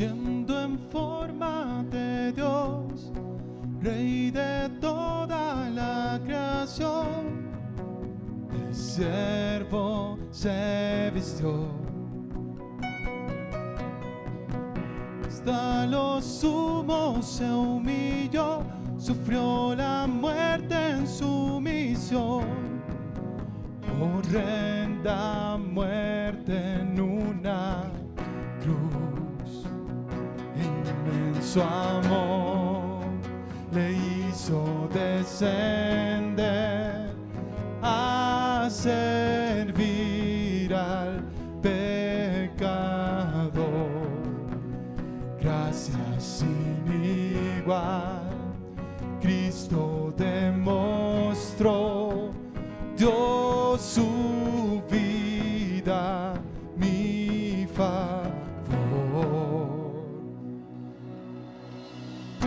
siendo en forma de Dios, Rey de toda la creación, el siervo se vistió. Hasta lo sumo se humilló, sufrió la muerte en su misión. Horrenda muerte en una cruz. Inmenso amor le hizo descender a servir al pecador. Gracias sin igual, Cristo demostró, dio su vida, mi favor.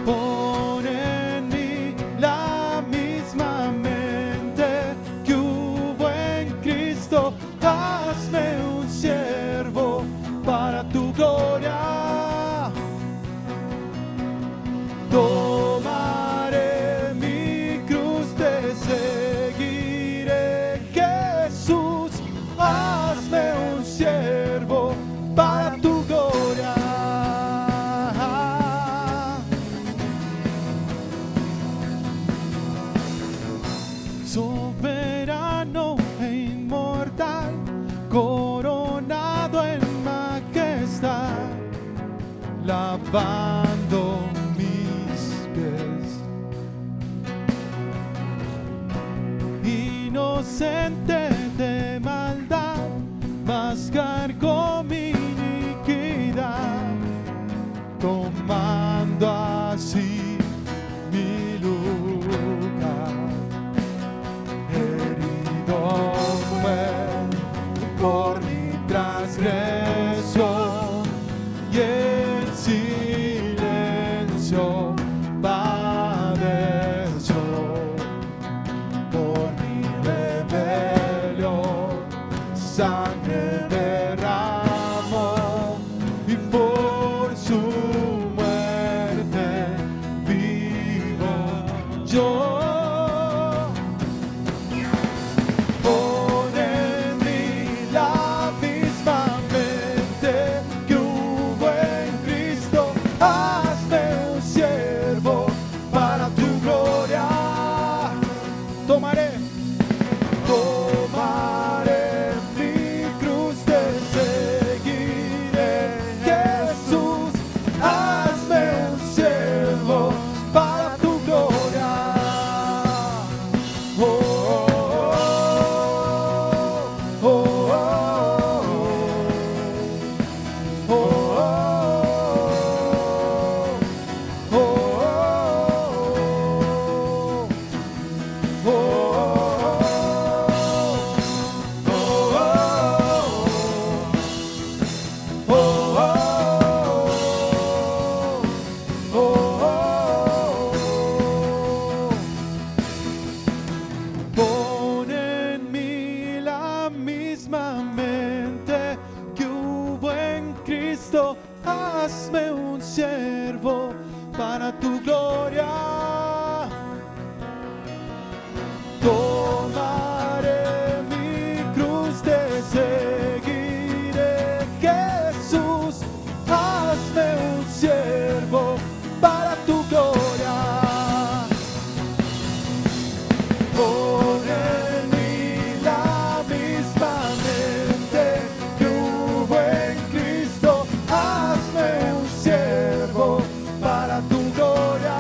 Pon en mí la misma mente que hubo en Cristo, hazme un siervo para tu gloria. Tomaré mi cruz, te seguiré, Jesús, hazme un siervo para tu gloria. Soberano e inmortal, coronado en majestad, lavando inocente de maldad, mas cargó mi iniquidad, tomando así mi lugar. Herido fue por mi transgresión y en silencio padeció. Sangre derramó y por su muerte vivo yo. Pon en mí la misma mente que hubo en Cristo, hazme un siervo para tu gloria. Tomaré mente que hubo en Cristo, hazme un siervo para tu gloria. Tomaré mi cruz, te seguiré, Jesús, hazme un siervo para tu gloria. Pon en mí la misma mente que hubo en Cristo, hazme un siervo para tu gloria.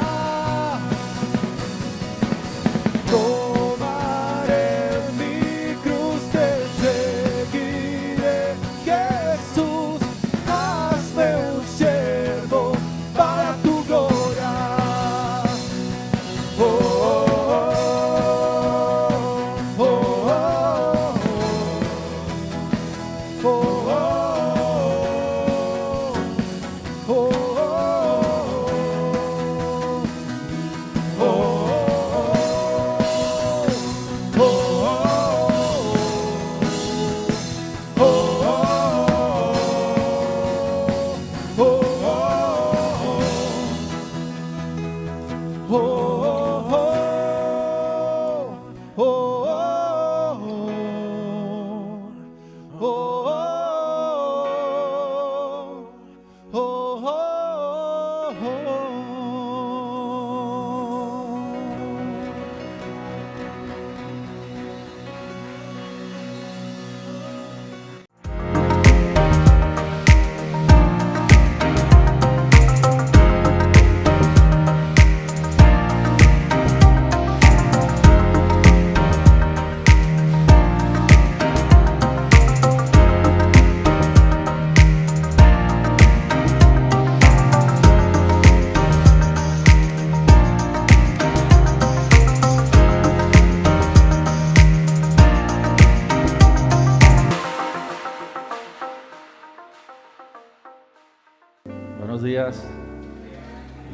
días.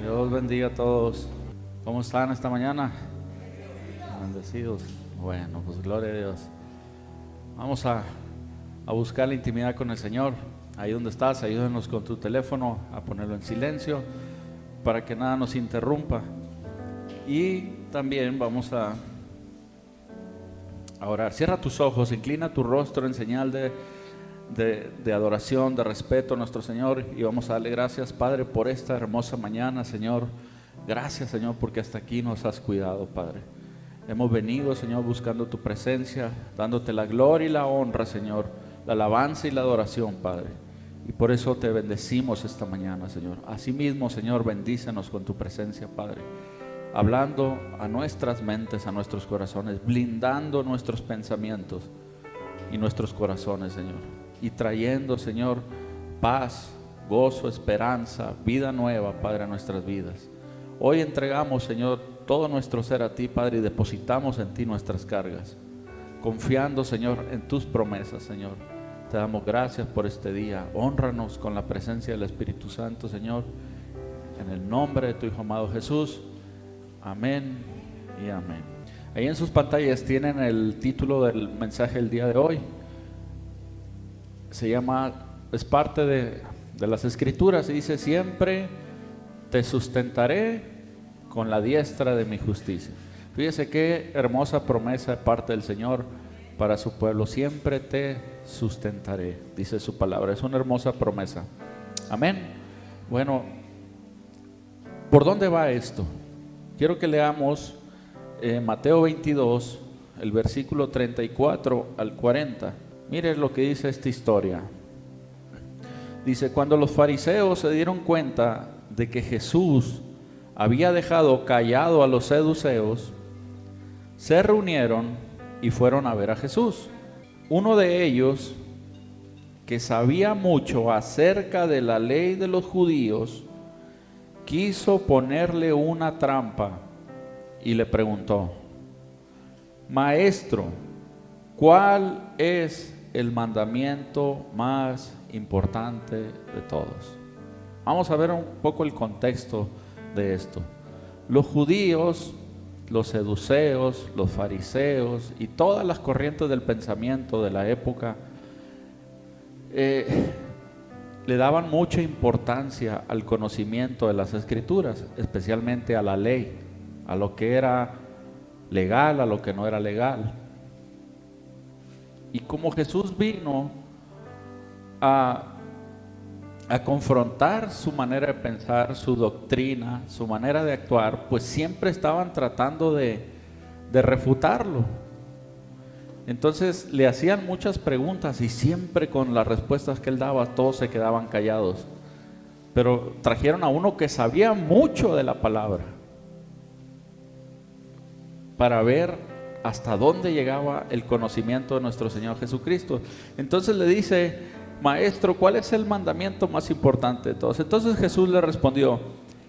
Dios bendiga a todos. ¿Cómo están esta mañana? Bendecidos. Bueno, pues gloria a Dios. Vamos a buscar la intimidad con el Señor. Ahí donde estás, ayúdanos con tu teléfono a ponerlo en silencio para que nada nos interrumpa. Y también vamos a orar. Cierra tus ojos, inclina tu rostro en señal de adoración, de respeto a nuestro Señor, y vamos a darle gracias, Padre, por esta hermosa mañana, Señor. Gracias, Señor, porque hasta aquí nos has cuidado, Padre. Hemos venido, Señor, buscando tu presencia, dándote la gloria y la honra, Señor, la alabanza y la adoración, Padre. Y por eso te bendecimos esta mañana, Señor. Asimismo, Señor, bendícenos con tu presencia, Padre, hablando a nuestras mentes, a nuestros corazones, blindando nuestros pensamientos y nuestros corazones, Señor, y trayendo, Señor, paz, gozo, esperanza, vida nueva, Padre, a nuestras vidas. Hoy entregamos, Señor, todo nuestro ser a ti, Padre, y depositamos en ti nuestras cargas, confiando, Señor, en tus promesas, Señor. Te damos gracias por este día. Hónranos con la presencia del Espíritu Santo, Señor, en el nombre de tu Hijo amado Jesús. Amén y amén. Ahí en sus pantallas tienen el título del mensaje del día de hoy. Se llama, es parte de las Escrituras, y dice: siempre te sustentaré con la diestra de mi justicia. Fíjese qué hermosa promesa de parte del Señor para su pueblo. Siempre te sustentaré, dice su palabra. Es una hermosa promesa. Amén. Bueno, ¿por dónde va esto? Quiero que leamos Mateo 22, el versículo 34 al 40. Mire lo que dice esta historia. Dice: cuando los fariseos se dieron cuenta de que Jesús había dejado callado a los saduceos, se reunieron y fueron a ver a Jesús. Uno de ellos, que sabía mucho acerca de la ley de los judíos, quiso ponerle una trampa y le preguntó: Maestro, ¿cuál es el mandamiento más importante de todos? Vamos a ver un poco el contexto de esto. Los judíos, los saduceos, los fariseos y todas las corrientes del pensamiento de la época le daban mucha importancia al conocimiento de las Escrituras, especialmente a la ley, a lo que era legal, a lo que no era legal. Y como Jesús vino a confrontar su manera de pensar, su doctrina, su manera de actuar, pues siempre estaban tratando de refutarlo. Entonces le hacían muchas preguntas y siempre con las respuestas que él daba todos se quedaban callados. Pero trajeron a uno que sabía mucho de la palabra para ver hasta dónde llegaba el conocimiento de nuestro Señor Jesucristo. Entonces le dice: Maestro, ¿cuál es el mandamiento más importante de todos? Entonces Jesús le respondió: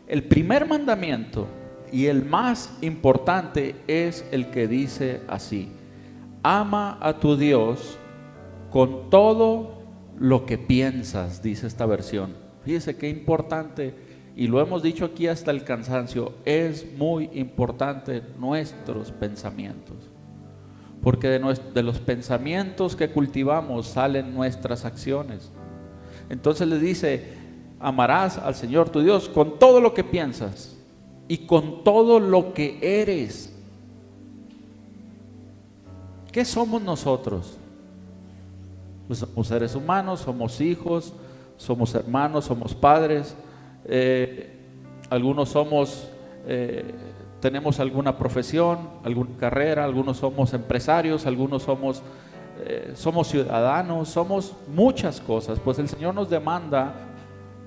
el primer mandamiento y el más importante es el que dice así: ama a tu Dios con todo lo que piensas, dice esta versión. Fíjese qué importante, y lo hemos dicho aquí hasta el cansancio, es muy importante nuestros pensamientos, porque de los pensamientos que cultivamos salen nuestras acciones. Entonces le dice: amarás al Señor tu Dios con todo lo que piensas y con todo lo que eres. ¿Qué somos nosotros? Pues somos seres humanos, somos hijos, somos hermanos, somos padres, algunos tenemos alguna profesión, alguna carrera, algunos somos empresarios, algunos somos ciudadanos, somos muchas cosas. Pues el Señor nos demanda,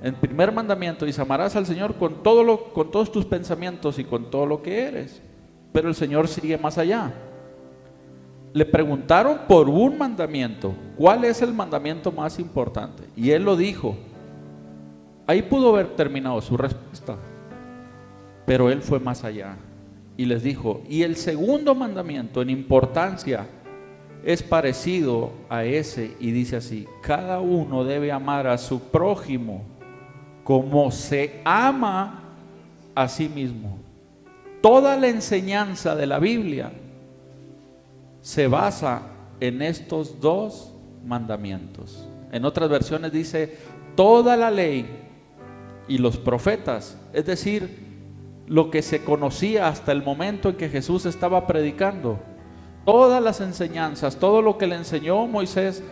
en primer mandamiento dice: amarás al Señor con todos tus pensamientos y con todo lo que eres. Pero el Señor sigue más allá. Le preguntaron por un mandamiento: ¿cuál es el mandamiento más importante? Y él lo dijo. Ahí pudo haber terminado su respuesta, pero él fue más allá y les dijo: y el segundo mandamiento en importancia es parecido a ese, y dice así: cada uno debe amar a su prójimo como se ama a sí mismo. Toda la enseñanza de la Biblia se basa en estos dos mandamientos. En otras versiones dice toda la ley y los profetas, es decir, lo que se conocía hasta el momento en que Jesús estaba predicando. Todas las enseñanzas, todo lo que le enseñó Moisés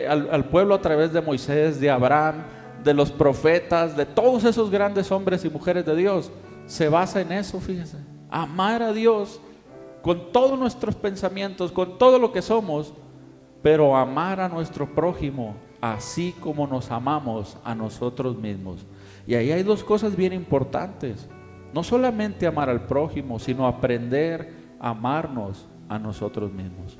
al pueblo a través de Moisés, de Abraham, de los profetas, de todos esos grandes hombres y mujeres de Dios, se basa en eso, fíjese. Amar a Dios con todos nuestros pensamientos, con todo lo que somos, pero amar a nuestro prójimo así como nos amamos a nosotros mismos. Y ahí hay dos cosas bien importantes. No solamente amar al prójimo, sino aprender a amarnos a nosotros mismos.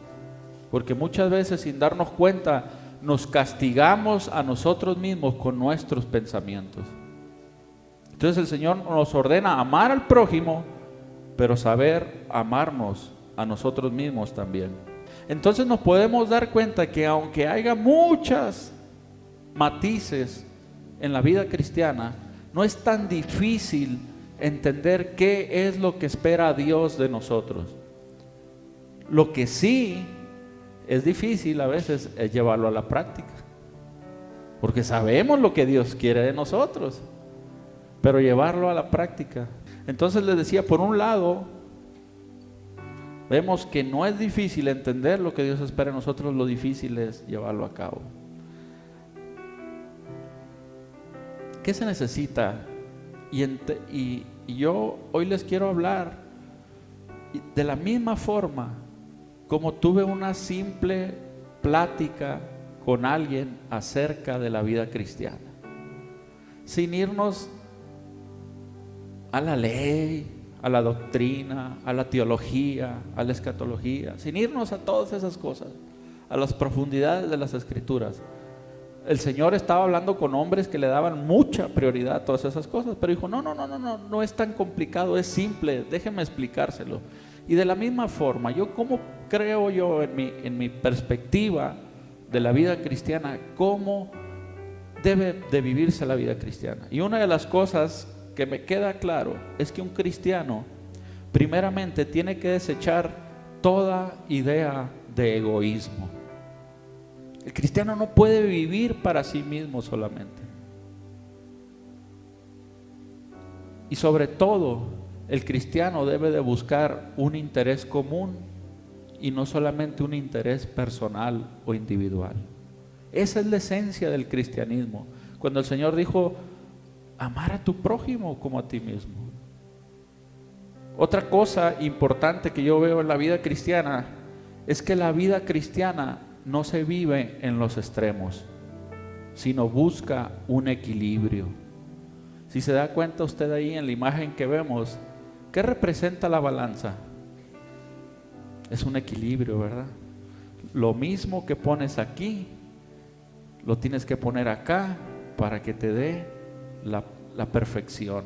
Porque muchas veces, sin darnos cuenta, nos castigamos a nosotros mismos con nuestros pensamientos. Entonces el Señor nos ordena amar al prójimo, pero saber amarnos a nosotros mismos también. Entonces nos podemos dar cuenta que aunque haya muchas matices en la vida cristiana, no es tan difícil entender qué es lo que espera Dios de nosotros. Lo que sí es difícil a veces es llevarlo a la práctica, porque sabemos lo que Dios quiere de nosotros, pero llevarlo a la práctica. Entonces les decía, por un lado, vemos que no es difícil entender lo que Dios espera de nosotros, lo difícil es llevarlo a cabo. ¿Qué se necesita? Y yo hoy les quiero hablar de la misma forma como tuve una simple plática con alguien acerca de la vida cristiana, sin irnos a la ley, a la doctrina, a la teología, a la escatología, sin irnos a todas esas cosas, a las profundidades de las Escrituras. El Señor estaba hablando con hombres que le daban mucha prioridad a todas esas cosas, pero dijo, no es tan complicado, es simple, déjeme explicárselo. Y de la misma forma, ¿cómo creo yo en mi perspectiva de la vida cristiana, cómo debe de vivirse la vida cristiana? Y una de las cosas que me queda claro es que un cristiano primeramente tiene que desechar toda idea de egoísmo. El cristiano no puede vivir para sí mismo solamente. Y sobre todo, el cristiano debe de buscar un interés común y no solamente un interés personal o individual. Esa es la esencia del cristianismo. Cuando el Señor dijo, amar a tu prójimo como a ti mismo. Otra cosa importante que yo veo en la vida cristiana es que la vida cristiana no se vive en los extremos, sino busca un equilibrio. Si se da cuenta usted ahí en la imagen que vemos, ¿qué representa la balanza? Es un equilibrio, ¿verdad? Lo mismo que pones aquí, lo tienes que poner acá para que te dé la perfección,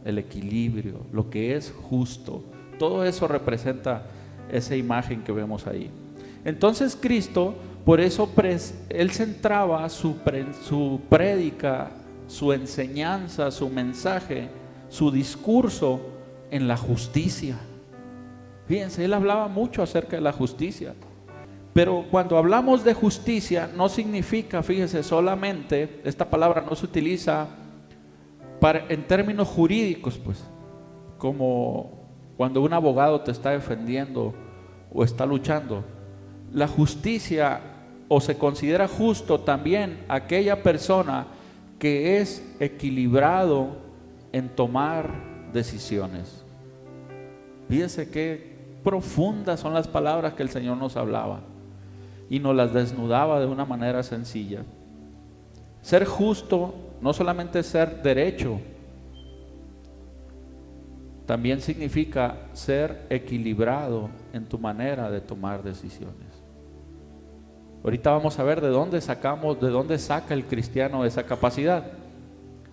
el equilibrio, lo que es justo. Todo eso representa esa imagen que vemos ahí. Entonces Cristo, por eso Él centraba su prédica, su enseñanza, su mensaje, su discurso en la justicia. Fíjense, Él hablaba mucho acerca de la justicia. Pero cuando hablamos de justicia, no significa, fíjese, solamente, esta palabra no se utiliza en términos jurídicos, pues, como cuando un abogado te está defendiendo o está luchando. La justicia, o se considera justo también aquella persona que es equilibrado en tomar decisiones. Fíjese qué profundas son las palabras que el Señor nos hablaba y nos las desnudaba de una manera sencilla. Ser justo no solamente es ser derecho, también significa ser equilibrado en tu manera de tomar decisiones. Ahorita vamos a ver de dónde saca el cristiano esa capacidad.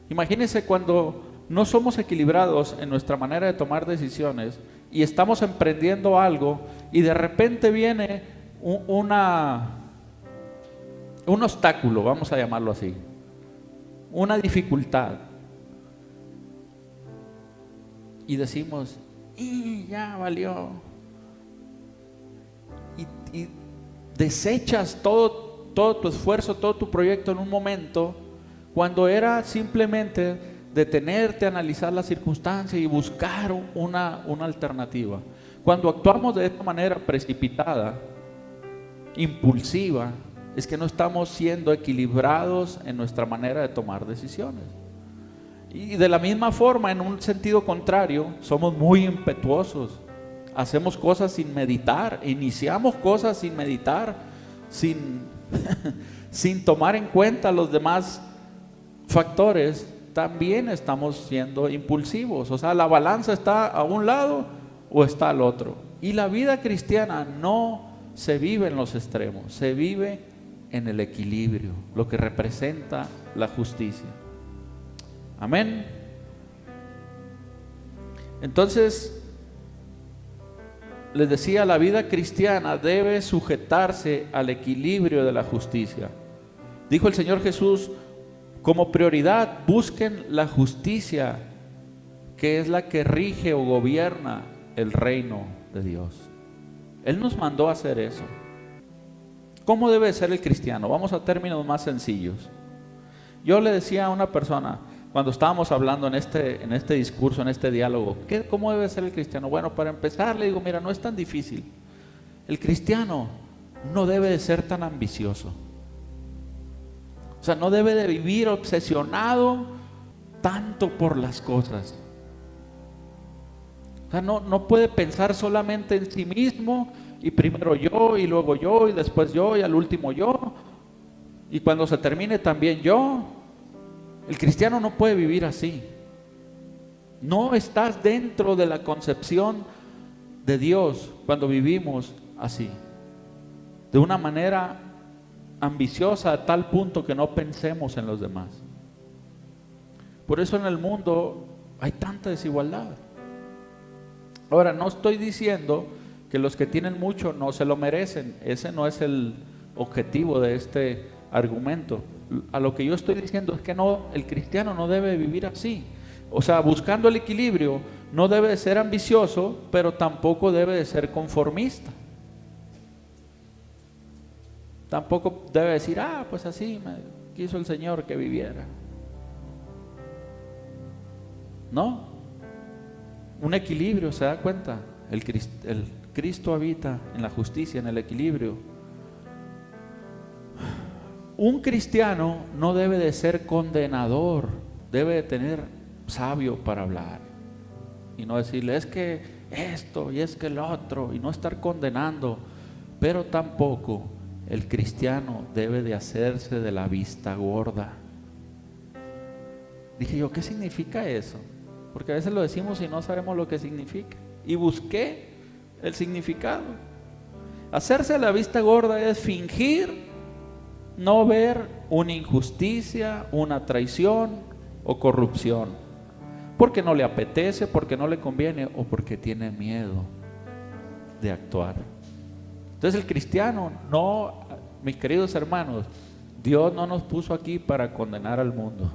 Imagínense cuando no somos equilibrados en nuestra manera de tomar decisiones y estamos emprendiendo algo y de repente viene un obstáculo, vamos a llamarlo así, una dificultad. y decimos, y ya valió, y desechas todo tu esfuerzo, todo tu proyecto en un momento, cuando era simplemente detenerte, analizar la circunstancia y buscar una alternativa. Cuando actuamos de esta manera precipitada, impulsiva, es que no estamos siendo equilibrados en nuestra manera de tomar decisiones. Y de la misma forma, en un sentido contrario, somos muy impetuosos. Hacemos cosas sin meditar, iniciamos cosas sin meditar, sin tomar en cuenta los demás factores. También estamos siendo impulsivos. O sea, la balanza está a un lado o está al otro. Y la vida cristiana no se vive en los extremos, se vive en el equilibrio, lo que representa la justicia. Amén. Entonces, les decía, la vida cristiana debe sujetarse al equilibrio de la justicia. Dijo el Señor Jesús, como prioridad busquen la justicia, que es la que rige o gobierna el reino de Dios. Él nos mandó a hacer eso. ¿Cómo debe ser el cristiano? Vamos a términos más sencillos. Yo le decía a una persona, cuando estábamos hablando en este discurso, en este diálogo, ¿cómo debe ser el cristiano? Bueno, para empezar le digo, mira, no es tan difícil. El cristiano no debe de ser tan ambicioso. O sea, no debe de vivir obsesionado tanto por las cosas. O sea, no puede pensar solamente en sí mismo, y primero yo, y luego yo, y después yo, y al último yo, y cuando se termine también yo. El cristiano no puede vivir así. No estás dentro de la concepción de Dios cuando vivimos así, de una manera ambiciosa a tal punto que no pensemos en los demás. Por eso en el mundo hay tanta desigualdad. Ahora, no estoy diciendo que los que tienen mucho no se lo merecen. Ese no es el objetivo de este argumento. A lo que yo estoy diciendo es que el cristiano no debe vivir así. O sea, buscando el equilibrio, no debe de ser ambicioso, pero tampoco debe de ser conformista. Tampoco debe decir, pues así me quiso el Señor que viviera. No. Un equilibrio, ¿se da cuenta? El Cristo habita en la justicia, en el equilibrio. Un cristiano no debe de ser condenador, debe de tener sabio para hablar y no decirle es que esto y es que el otro, y no estar condenando. Pero tampoco el cristiano debe de hacerse de la vista gorda. Dije yo, ¿qué significa eso? Porque a veces lo decimos y no sabemos lo que significa, y busqué el significado. Hacerse de la vista gorda es fingir no ver una injusticia, una traición o corrupción, porque no le apetece, porque no le conviene o porque tiene miedo de actuar. Entonces el cristiano no, mis queridos hermanos, Dios no nos puso aquí para condenar al mundo.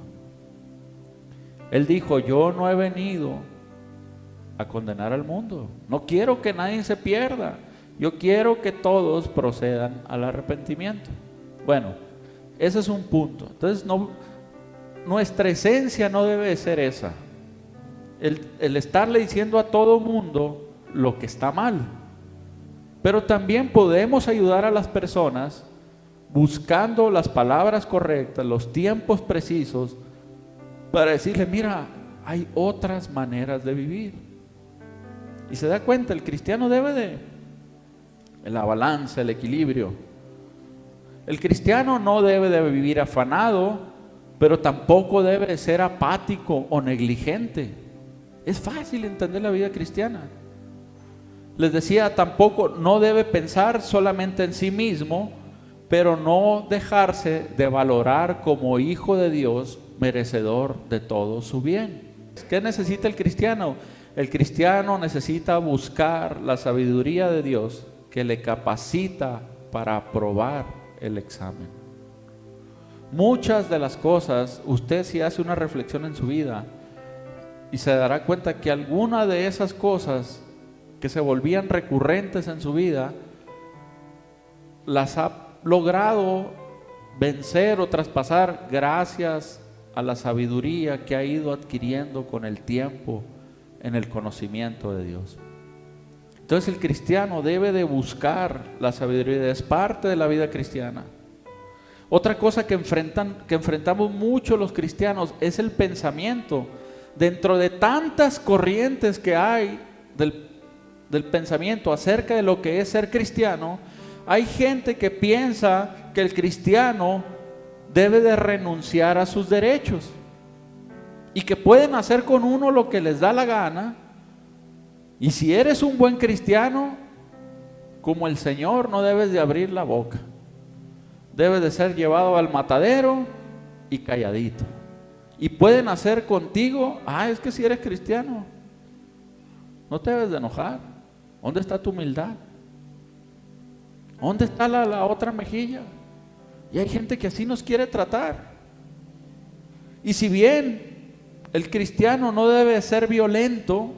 Él dijo, yo no he venido a condenar al mundo. No quiero que nadie se pierda. Yo quiero que todos procedan al arrepentimiento. Bueno, ese es un punto. Entonces nuestra esencia no debe de ser esa. El estarle diciendo a todo mundo lo que está mal. Pero también podemos ayudar a las personas buscando las palabras correctas, los tiempos precisos, para decirle, mira, hay otras maneras de vivir. Y se da cuenta, el cristiano debe de la balanza, el equilibrio. El cristiano no debe de vivir afanado, pero tampoco debe de ser apático o negligente. Es fácil entender la vida cristiana. Les decía, tampoco no debe pensar solamente en sí mismo, pero no dejarse de valorar como hijo de Dios, merecedor de todo su bien. ¿Qué necesita el cristiano? El cristiano necesita buscar la sabiduría de Dios que le capacita para aprobar el examen. Muchas de las cosas, usted si hace una reflexión en su vida, y se dará cuenta que alguna de esas cosas que se volvían recurrentes en su vida, las ha logrado vencer o traspasar gracias a la sabiduría que ha ido adquiriendo con el tiempo en el conocimiento de Dios. Entonces el cristiano debe de buscar la sabiduría, es parte de la vida cristiana. Otra cosa que enfrentamos mucho los cristianos es el pensamiento. Dentro de tantas corrientes que hay del pensamiento acerca de lo que es ser cristiano, hay gente que piensa que el cristiano debe de renunciar a sus derechos y que pueden hacer con uno lo que les da la gana. Y si eres un buen cristiano, como el Señor, no debes de abrir la boca. Debes de ser llevado al matadero y calladito. Y pueden hacer contigo, es que si eres cristiano, no te debes de enojar. ¿Dónde está tu humildad? ¿Dónde está la otra mejilla? Y hay gente que así nos quiere tratar. Y si bien el cristiano no debe ser violento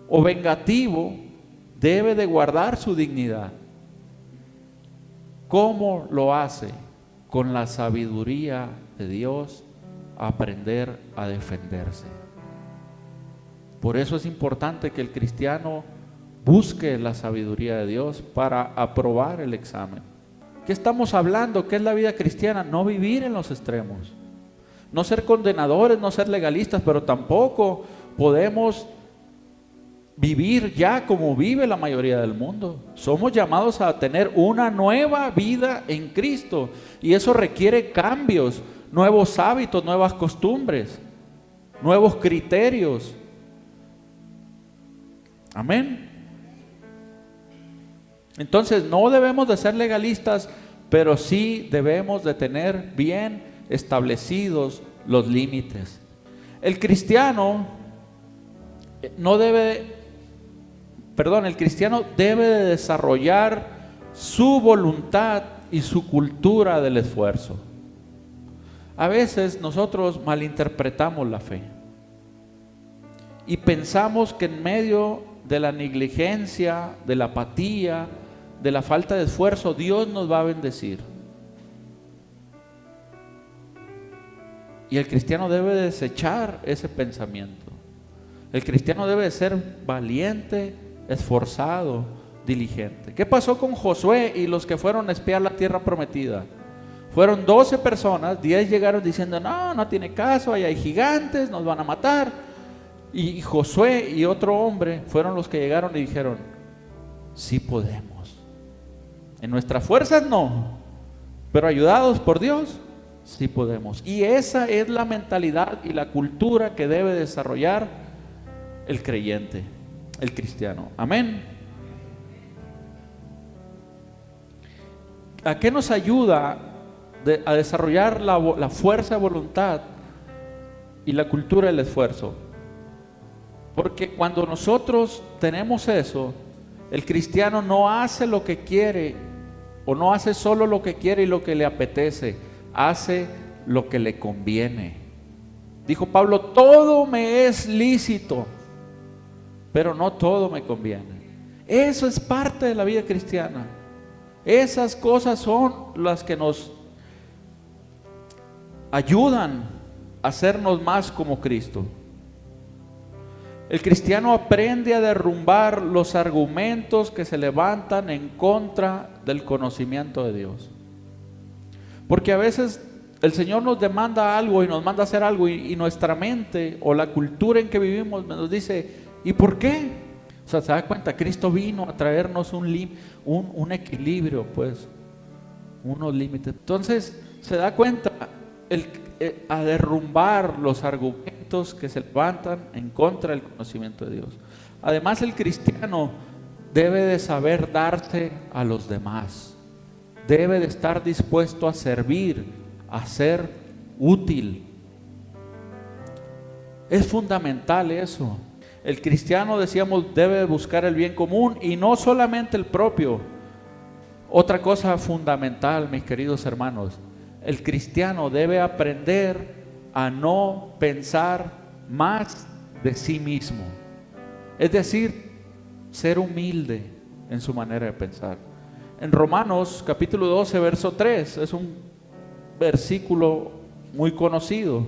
o vengativo, debe de guardar su dignidad. ¿Cómo lo hace? Con la sabiduría de Dios, aprender a defenderse. Por eso es importante que el cristiano busque la sabiduría de Dios para aprobar el examen. ¿Qué estamos hablando? ¿Qué es la vida cristiana? No vivir en los extremos, no ser condenadores, no ser legalistas, pero tampoco podemos vivir ya como vive la mayoría del mundo. Somos llamados a tener una nueva vida en Cristo, y eso requiere cambios, nuevos hábitos, nuevas costumbres, nuevos criterios. Amén. Entonces no debemos de ser legalistas, pero sí debemos de tener bien establecidos los límites. El cristiano debe de desarrollar su voluntad y su cultura del esfuerzo. A veces nosotros malinterpretamos la fe y pensamos que en medio de la negligencia, de la apatía, de la falta de esfuerzo, Dios nos va a bendecir. Y el cristiano debe desechar ese pensamiento. El cristiano debe ser valiente, esforzado, diligente. ¿Qué pasó con Josué y los que fueron a espiar la tierra prometida? Fueron 12 personas, 10 llegaron diciendo, no tiene caso, ahí hay gigantes, nos van a matar. Y Josué y otro hombre fueron los que llegaron y dijeron, sí podemos. En nuestras fuerzas no, pero ayudados por Dios, sí podemos. Y esa es la mentalidad y la cultura que debe desarrollar el creyente, el cristiano. Amén. ¿A qué nos ayuda a desarrollar la fuerza de voluntad y la cultura del esfuerzo? Porque cuando nosotros tenemos eso, el cristiano no hace lo que quiere, o no hace solo lo que quiere y lo que le apetece, hace lo que le conviene. Dijo Pablo, todo me es lícito, pero no todo me conviene. Eso es parte de la vida cristiana. Esas cosas son las que nos ayudan a hacernos más como Cristo. El cristiano aprende a derrumbar los argumentos que se levantan en contra del conocimiento de Dios. Porque a veces el Señor nos demanda algo y nos manda a hacer algo, y nuestra mente o la cultura en que vivimos nos dice, ¿y por qué? O sea, se da cuenta, Cristo vino a traernos un equilibrio, pues, unos límites. Entonces se da cuenta a derrumbar los argumentos que se levantan en contra del conocimiento de Dios. Además, el cristiano debe de saber darse a los demás, debe de estar dispuesto a servir, a ser útil. Es fundamental eso. El cristiano, decíamos, debe buscar el bien común y no solamente el propio. Otra cosa fundamental, mis queridos hermanos, el cristiano debe aprender a no pensar más de sí mismo. Es decir, ser humilde en su manera de pensar. En Romanos capítulo 12, verso 3, es un versículo muy conocido.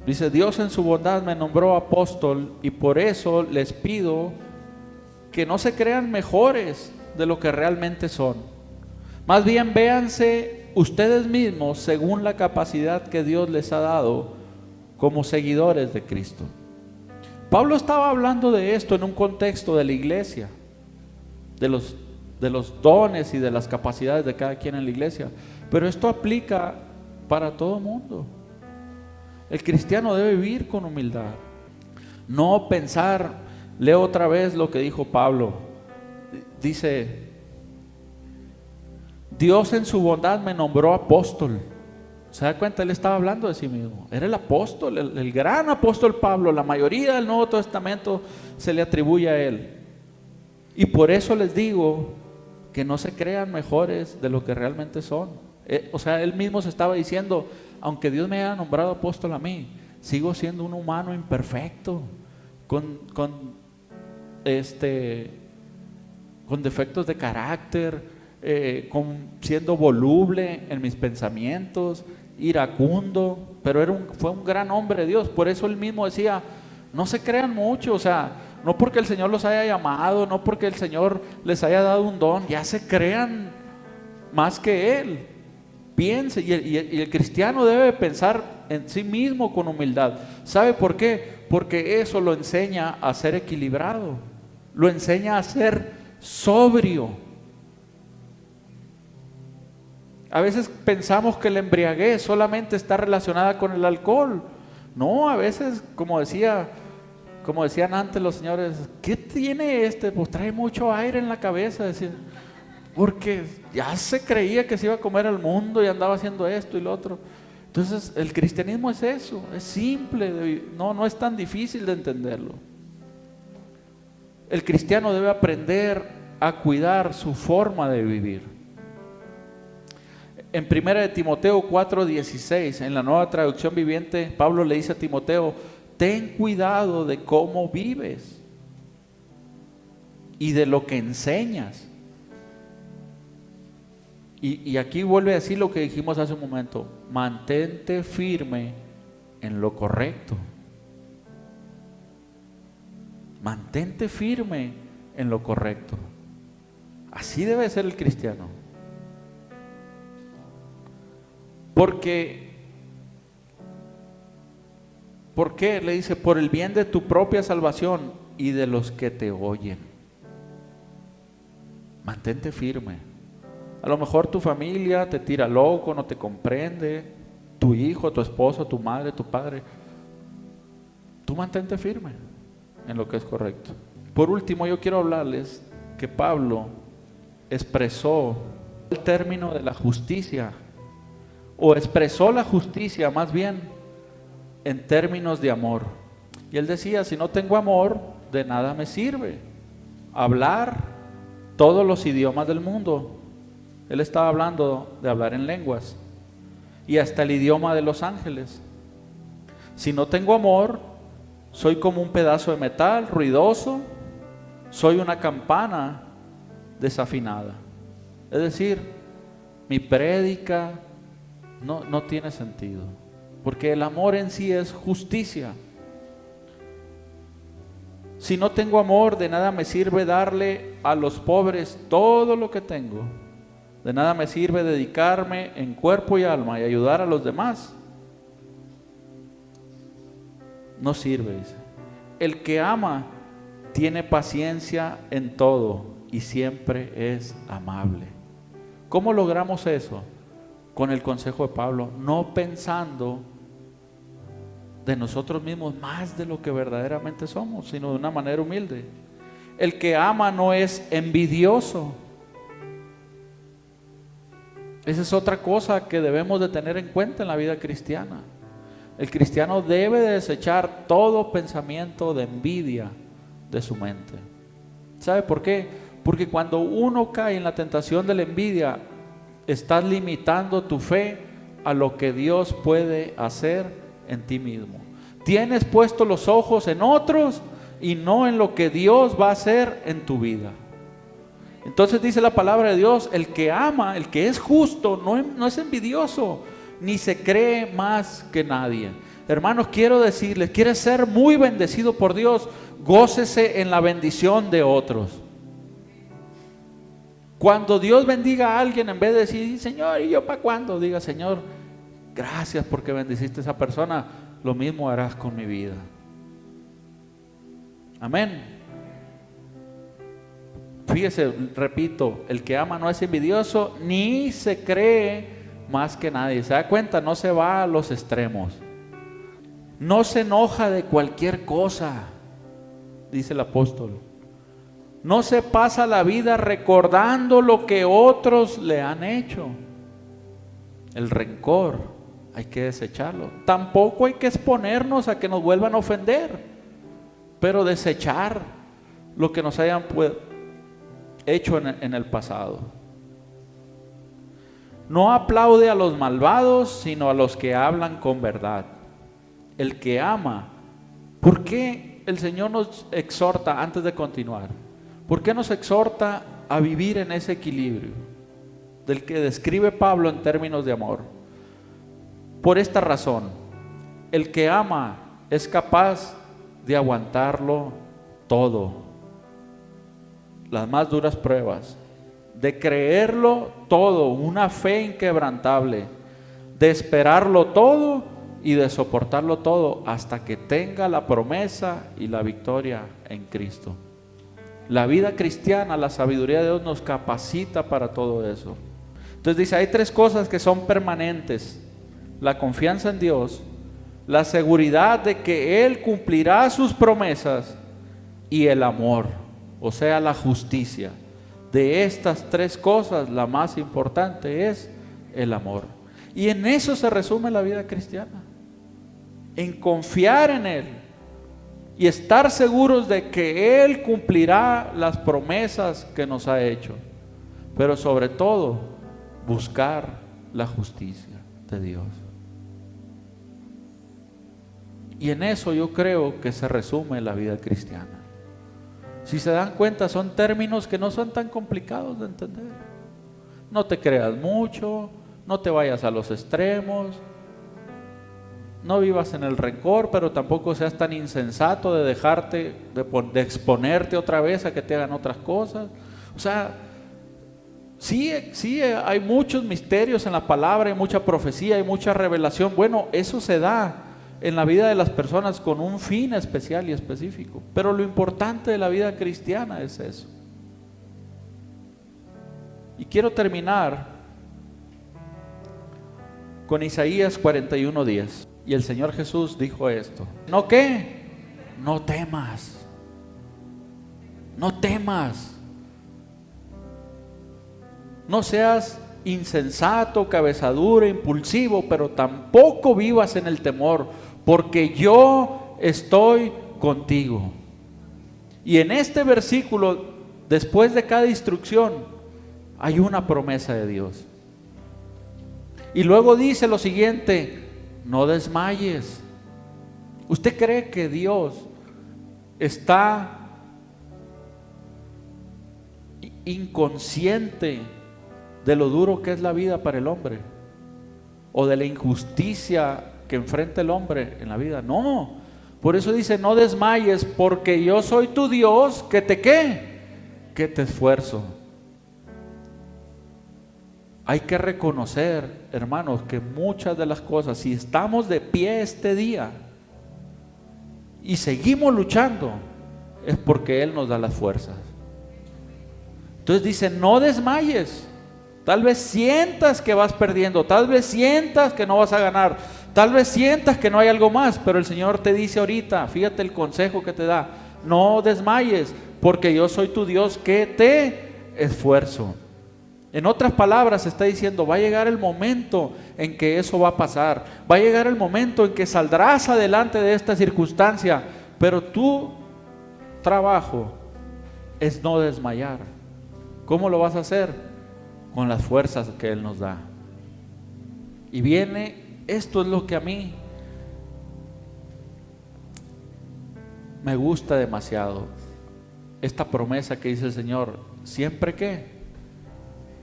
Dice: Dios en su bondad me nombró apóstol y por eso les pido que no se crean mejores de lo que realmente son. Más bien véanse ustedes mismos según la capacidad que Dios les ha dado como seguidores de Cristo. Pablo estaba hablando de esto en un contexto de la iglesia, de los dones y de las capacidades de cada quien en la iglesia, pero esto aplica para todo el mundo. El cristiano debe vivir con humildad, no pensar. Leo otra vez lo que dijo Pablo. Dice: Dios en su bondad me nombró apóstol. ¿Se da cuenta? Él estaba hablando de sí mismo. Era el apóstol, el gran apóstol Pablo. La mayoría del Nuevo Testamento se le atribuye a él. Y por eso les digo que no se crean mejores de lo que realmente son. O sea, él mismo se estaba diciendo: aunque Dios me haya nombrado apóstol a mí, sigo siendo un humano imperfecto, con defectos de carácter, siendo voluble en mis pensamientos, iracundo, pero fue un gran hombre de Dios. Por eso él mismo decía: no se crean mucho, o sea, no porque el Señor los haya llamado, no porque el Señor les haya dado un don, ya se crean más que Él. Piense, y el cristiano debe pensar en sí mismo con humildad. ¿Sabe por qué? Porque eso lo enseña a ser equilibrado, lo enseña a ser sobrio. A veces pensamos que la embriaguez solamente está relacionada con el alcohol. No, a veces, como decían antes los señores: ¿qué tiene este? Pues trae mucho aire en la cabeza, decían, porque ya se creía que se iba a comer al mundo y andaba haciendo esto y lo otro. Entonces el cristianismo es eso, es simple, no es tan difícil de entenderlo. El cristiano debe aprender a cuidar su forma de vivir. En 1 de Timoteo 4:16, en la Nueva Traducción Viviente, Pablo le dice a Timoteo: ten cuidado de cómo vives y de lo que enseñas. Y aquí vuelve a decir lo que dijimos hace un momento: mantente firme en lo correcto. Mantente firme en lo correcto. Así debe ser el cristiano. ¿Por qué? Le dice: por el bien de tu propia salvación y de los que te oyen. Mantente firme. A lo mejor tu familia te tira loco, no te comprende, tu hijo, tu esposo, tu madre, tu padre. Tú mantente firme en lo que es correcto. Por último, yo quiero hablarles que Pablo expresó el término de la justicia, o expresó la justicia más bien en términos de amor. Y él decía: si no tengo amor, de nada me sirve hablar todos los idiomas del mundo. Él estaba hablando de hablar en lenguas y hasta el idioma de los ángeles. Si no tengo amor, soy como un pedazo de metal ruidoso, soy una campana desafinada. Es decir, mi prédica no tiene sentido, porque el amor en sí es justicia. Si no tengo amor, de nada me sirve darle a los pobres todo lo que tengo. De nada me sirve dedicarme en cuerpo y alma y ayudar a los demás. No sirve, dice. El que ama tiene paciencia en todo y siempre es amable. ¿Cómo logramos eso? Con el consejo de Pablo, no pensando de nosotros mismos más de lo que verdaderamente somos, sino de una manera humilde. El que ama no es envidioso. Esa es otra cosa que debemos de tener en cuenta en la vida cristiana. El cristiano debe de desechar todo pensamiento de envidia de su mente. ¿Sabe por qué? Porque cuando uno cae en la tentación de la envidia, estás limitando tu fe a lo que Dios puede hacer en ti mismo. Tienes puesto los ojos en otros y no en lo que Dios va a hacer en tu vida. Entonces dice la palabra de Dios, el que ama, el que es justo, no es envidioso, ni se cree más que nadie. Hermanos, quiero decirles, ¿quieres ser muy bendecido por Dios? Gócese en la bendición de otros. Cuando Dios bendiga a alguien, en vez de decir, Señor, ¿y yo para cuándo? Diga, Señor, gracias porque bendeciste a esa persona, lo mismo harás con mi vida. Amén. Fíjese, repito, el que ama no es envidioso, ni se cree más que nadie. ¿Se da cuenta? No se va a los extremos. No se enoja de cualquier cosa, dice el apóstol. No se pasa la vida recordando lo que otros le han hecho. El rencor hay que desecharlo. Tampoco hay que exponernos a que nos vuelvan a ofender, pero desechar lo que nos hayan hecho en el pasado. No aplaude a los malvados, sino a los que hablan con verdad. El que ama. ¿Por qué el Señor nos exhorta, antes de continuar, por qué nos exhorta a vivir en ese equilibrio del que describe Pablo en términos de amor? Por esta razón, el que ama es capaz de aguantarlo todo, las más duras pruebas, de creerlo todo, una fe inquebrantable, de esperarlo todo y de soportarlo todo hasta que tenga la promesa y la victoria en Cristo. La vida cristiana, la sabiduría de Dios nos capacita para todo eso. Entonces dice, hay tres cosas que son permanentes: la confianza en Dios, la seguridad de que Él cumplirá sus promesas y el amor, o sea, la justicia. De estas tres cosas, la más importante es el amor. Y en eso se resume la vida cristiana, en confiar en Él y estar seguros de que Él cumplirá las promesas que nos ha hecho, pero sobre todo buscar la justicia de Dios. Y en eso yo creo que se resume la vida cristiana. Si se dan cuenta, son términos que no son tan complicados de entender. No te creas mucho, no te vayas a los extremos, no vivas en el rencor, pero tampoco seas tan insensato de dejarte, de exponerte otra vez a que te hagan otras cosas. O sea, sí hay muchos misterios en la palabra, hay mucha profecía, hay mucha revelación. Bueno, eso se da en la vida de las personas con un fin especial y específico, pero lo importante de la vida cristiana es eso. Y quiero terminar con Isaías 41:10. Y el Señor Jesús dijo esto: ¿no qué? No temas, no temas, no seas insensato, cabezadura, impulsivo, pero tampoco vivas en el temor, porque yo estoy contigo. Y en este versículo, después de cada instrucción, hay una promesa de Dios. Y luego dice lo siguiente: no desmayes. ¿Usted cree que Dios está inconsciente de lo duro que es la vida para el hombre, o de la injusticia que enfrenta el hombre en la vida? No, por eso dice: no desmayes, porque yo soy tu Dios, que te ¿qué? Que te esfuerzo. Hay que reconocer, hermanos, que muchas de las cosas, si estamos de pie este día y seguimos luchando, es porque Él nos da las fuerzas. Entonces dice: no desmayes. Tal vez sientas que vas perdiendo, tal vez sientas que no vas a ganar, tal vez sientas que no hay algo más, pero el Señor te dice ahorita, fíjate el consejo que te da: no desmayes, porque yo soy tu Dios, que te esfuerzo. En otras palabras, está diciendo: va a llegar el momento en que eso va a pasar, va a llegar el momento en que saldrás adelante de esta circunstancia, pero tu trabajo es no desmayar. ¿Cómo lo vas a hacer? Con las fuerzas que Él nos da. Y viene, esto es lo que a mí me gusta demasiado esta promesa que dice el Señor: siempre que,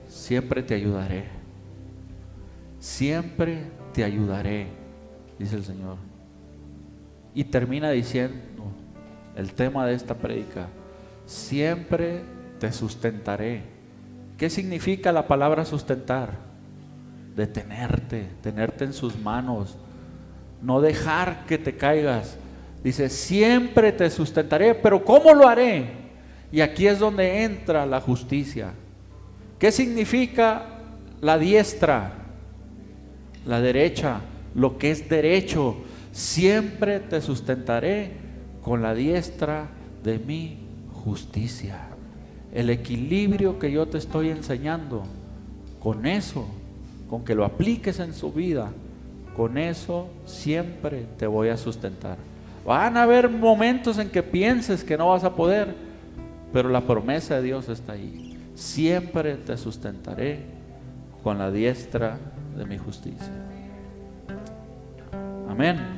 siempre te ayudaré, siempre te ayudaré, dice el Señor. Y termina diciendo el tema de esta prédica: siempre te sustentaré. ¿Qué significa la palabra sustentar? Detenerte, tenerte en sus manos, no dejar que te caigas. Dice: siempre te sustentaré. Pero ¿cómo lo haré? Y aquí es donde entra la justicia. ¿Qué significa la diestra? La derecha, lo que es derecho. Siempre te sustentaré con la diestra de mi justicia. El equilibrio que yo te estoy enseñando, con eso, con que lo apliques en su vida, con eso siempre te voy a sustentar. Van a haber momentos en que pienses que no vas a poder, pero la promesa de Dios está ahí: siempre te sustentaré con la diestra de mi justicia. Amén.